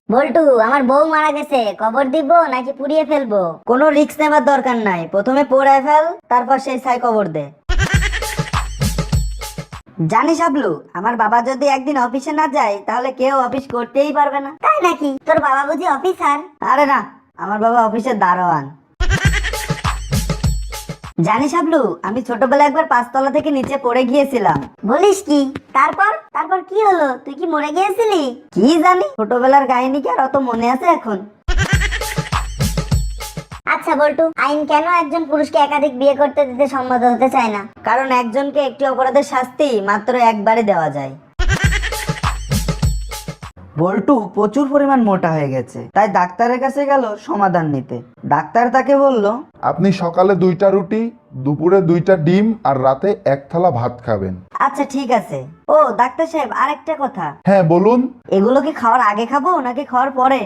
বল্টু, আমার বউ মারা গেছে, কবর দিব নাকি পুড়িয়ে ফেলবো? কোনো রিস্ক নেবার দরকার নাই, প্রথমে পোড়ায় ফেল, তারপর সেই ছাই কবর দে। জানিস হাবলু, আমার বাবা যদি একদিন অফিসে না যায় তাহলে কেউ অফিস করতেই পারবে না। তাই নাকি? তোর বাবা বুঝি অফিসার? আরে না, আমার বাবা অফিসের দারোয়ান। জানিস হাবলু, আমি ছোটবেলায় একবার 5 তলা থেকে নিচে পড়ে গিয়েছিলাম। বলিস কি? তারপর তারপর কি হলো? তুই কি মরে গিয়েছিলি? কি জানি, ছোটবেলার কাহিনী কি আর অত মনে আছে এখন? আচ্ছা বল্টু, আইন কেন একজন পুরুষকে একাধিক বিয়ে করতে দিতে সম্মত হতে চায় না? কারণ একজনকে একটি অপরাধের শাস্তি মাত্র একবারে দেওয়া যায়। বল্টু প্রচুর পরিমাণ মোটা হয়ে গেছে, তাই ডাক্তারের কাছে গেল সমাধান নিতে। ডাক্তার তাকে বলল, আপনি সকালে 2টা রুটি, দুপুরে 2টা ডিম আর রাতে 1 থালা ভাত খাবেন। আচ্ছা ঠিক আছে। ও ডাক্তার সাহেব, আরেকটা কথা, হ্যাঁ বলুন। এগুলো কি খাওয়ার আগে খাবো নাকি খাওয়ার পরে?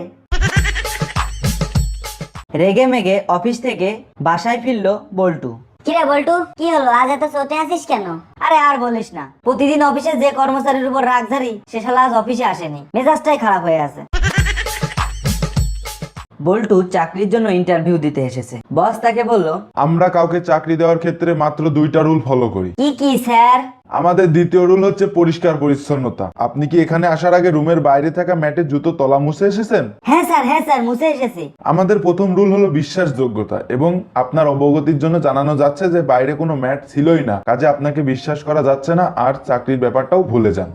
রেগে মেগে অফিস থেকে বাসায় ফিরলো বল্টু। কিরে বল্টু, কি হলো? আজ এত চটে আছিস কেন? আরে আর বলিস না, প্রতিদিন অফিসে যে কর্মচারীর উপর রাগ ঝাড়ি, সে শালা আজ অফিসে আসেনি, মেজাজটাই খারাপ হয়ে আছে। বল্টু চাকরির জন্য ইন্টারভিউ দিতে এসেছে। বস তাকে বলল, আমরা কাউকে চাকরি দেওয়ার ক্ষেত্রে মাত্র 2টা রুল ফলো করি। কি কি স্যার? আমাদের দ্বিতীয় রুল হচ্ছে পরিষ্কার পরিচ্ছন্নতা। আপনি কি এখানে আসার আগে রুমের বাইরে থাকা ম্যাটে জুতো তলা মুছে এসেছেন? হ্যাঁ স্যার মুছে এসেছি। আমাদের প্রথম রুল হলো বিশ্বাসযোগ্যতা, এবং আপনার অবগতির জন্য জানানো যাচ্ছে যে বাইরে কোনো ম্যাট ছিলই না, কাজে আপনাকে বিশ্বাস করা যাচ্ছে না, আর চাকরির ব্যাপারটাও ভুলে যান।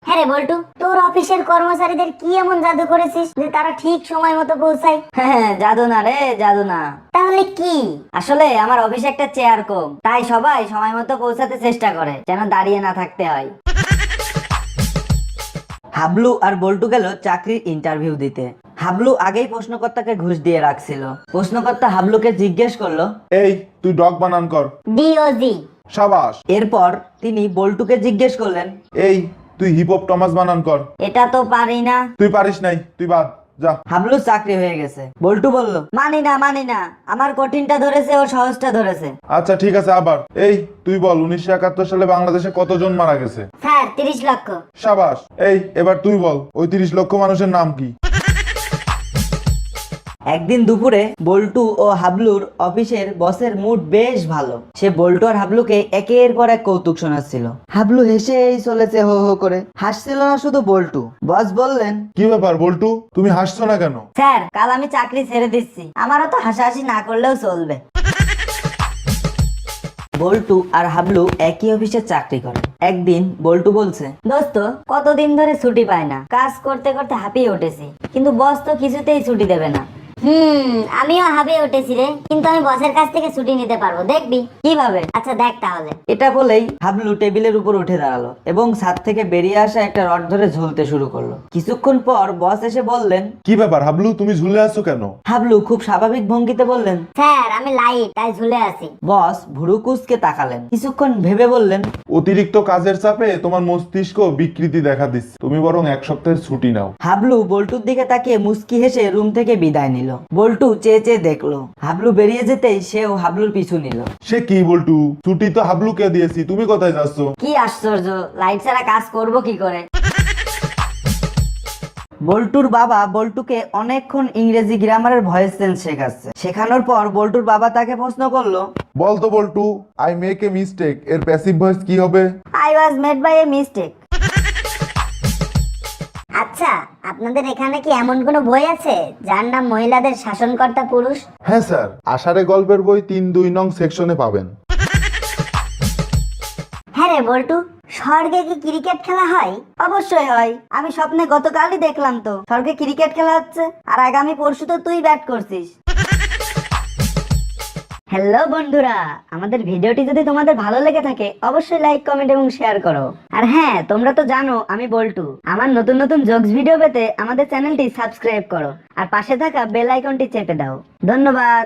হ্যাঁ রে বল্টু, তোর অফিসের কর্মচারীদের কি এমন জাদু করেছিস যে তারা ঠিক সময় মতো পৌঁছায়? হ্যাঁ জাদু না রে, জাদু না। তাহলে কি? আসলে আমার অফিসে একটা চেয়ার কম, তাই সবাই সময় মতো পৌঁছাতে চেষ্টা করে, যেন দাঁড়িয়ে না থাকতে হয়। হাবলু আর বল্টু গেল চাকরির ইন্টারভিউ দিতে। হাবলু আগেই প্রশ্নকর্তাকে ঘুষ দিয়ে রাখছিল। প্রশ্নকর্তা হাবলুকে জিজ্ঞেস করলো, এই তুই ডগ বানান কর। ডিওজি। সাবাস। এরপর তিনি বল্টুকে জিজ্ঞেস করলেন, এই তুই হিপহপ টমাস বানান কর। এটা তো পারি না। তুই পারিস নাই, তুই বাদ যা। হাবলু চাকরি হয়ে গেছে। বল্টু বলল, মানি না, আমার কঠিনটা ধরেছে, ও সহজটা ধরেছে। আচ্ছা ঠিক আছে, আবার এই তুই বল 1971 সালে বাংলাদেশে কতজন মারা গেছে? স্যার 30 লক্ষ। সাবাস। এই এবার তুই বল ওই 30 লক্ষ মানুষের নাম কি? একদিন দুপুরে বল্টু ও হাবলুর অফিসের বসের মুড বেশ ভালো। সে বল্টু আর হাবলুকে একের পর এক কৌতুক শোনাচ্ছিল। হাবলু হেসেই চলেছে হো হো করে, হাসছিল না শুধু বল্টু। বস বললেন, কি ব্যাপার বল্টু, তুমি হাসছো না কেন? স্যার কাল আমি চাকরি ছেড়ে দিচ্ছি, আমারও তো হাসাহাসি না করলেও চলবে। বল্টু আর হাবলু একই অফিসে চাকরি করে। একদিন বল্টু বলছে, দোস্ত কতদিন ধরে ছুটি পায় না, কাজ করতে করতে হাঁপিয়ে উঠেছি, কিন্তু বস তো কিছুতেই ছুটি দেবে না। আমিও হাঁপিয়ে উঠেছি রে, কিন্তু আমি বসের কাছ থেকে ছুটি নিতে পারবো, দেখবি? কিভাবে? আচ্ছা দেখ তাহলে। এটা বলেই হাবলু টেবিলের উপর উঠে দাঁড়ালো এবং ছাদ থেকে বেরিয়ে আসা একটা রড ধরে ঝুলতে শুরু করলো। কিছুক্ষণ পর বস এসে বললেন, কি ব্যাপার হাবলু, তুমি ঝুলে আছো কেন? হাবলু খুব স্বাভাবিক ভঙ্গিতে বললেন, স্যার আমি লাইট, তাই ঝুলে আছি। বস ভুরু কুঁচকে তাকালেন, কিছুক্ষণ ভেবে বললেন, অতিরিক্ত কাজের চাপে তোমার মস্তিষ্ক বিকৃতি দেখা দিচ্ছে, তুমি বরং 1 সপ্তাহের ছুটি নাও। হাবলু বল্টুর দিকে তাকিয়ে মুস্কি হেসে রুম থেকে বিদায় নিল। বল্টু চেয়ে চেয়ে দেখলো, হাবলু বেরিয়ে যেতেই সেও হাবলুর পিছু নিল। সে কি বল্টু, ছুটি তো হাবলুকে দিয়েছি, তুমি কোথায় যাচ্ছ? কি আশ্চর্য, লাইট ছাড়া কাজ করবো কি করে? বল্টুর বাবা বল্টুকে অনেকক্ষণ ইংরেজি গ্রামারের ভয়েস চেঞ্জ শেখাচ্ছে। শেখানোর পর বল্টুর বাবা তাকে প্রশ্ন করলো, বল তো বল্টু, আই মেক এ মিস্টেক এর প্যাসিভ ভয়েস কি হবে? I was made by a mistake. আচ্ছা, আপনাদের এখানে কি এমন কোনো বই আছে যার নাম মহিলাদের শাসনকর্তা পুরুষ? হ্যাঁ স্যার, আষাঢ়ে গল্পের বই 3-2 নং সেকশনে পাবেন। হ্যাঁ রে বল্টু, স্বর্গে কি ক্রিকেট খেলা হয়? অবশ্যই হয়, আমি স্বপ্নে গতকালই দেখলাম তো স্বর্গে ক্রিকেট খেলা হচ্ছে, আর আগামী পরশু তো তুই ব্যাট করছিস। হ্যালো বন্ধুরা, আমাদের ভিডিওটি যদি তোমাদের ভালো লেগে থাকে অবশ্যই লাইক, কমেন্ট এবং শেয়ার করো। আর হ্যাঁ, তোমরা তো জানো আমি বল্টু। আমার নতুন নতুন জোকস ভিডিও পেতে আমাদের চ্যানেলটি সাবস্ক্রাইব করো আর পাশে থাকা বেল আইকনটি চেপে দাও। ধন্যবাদ।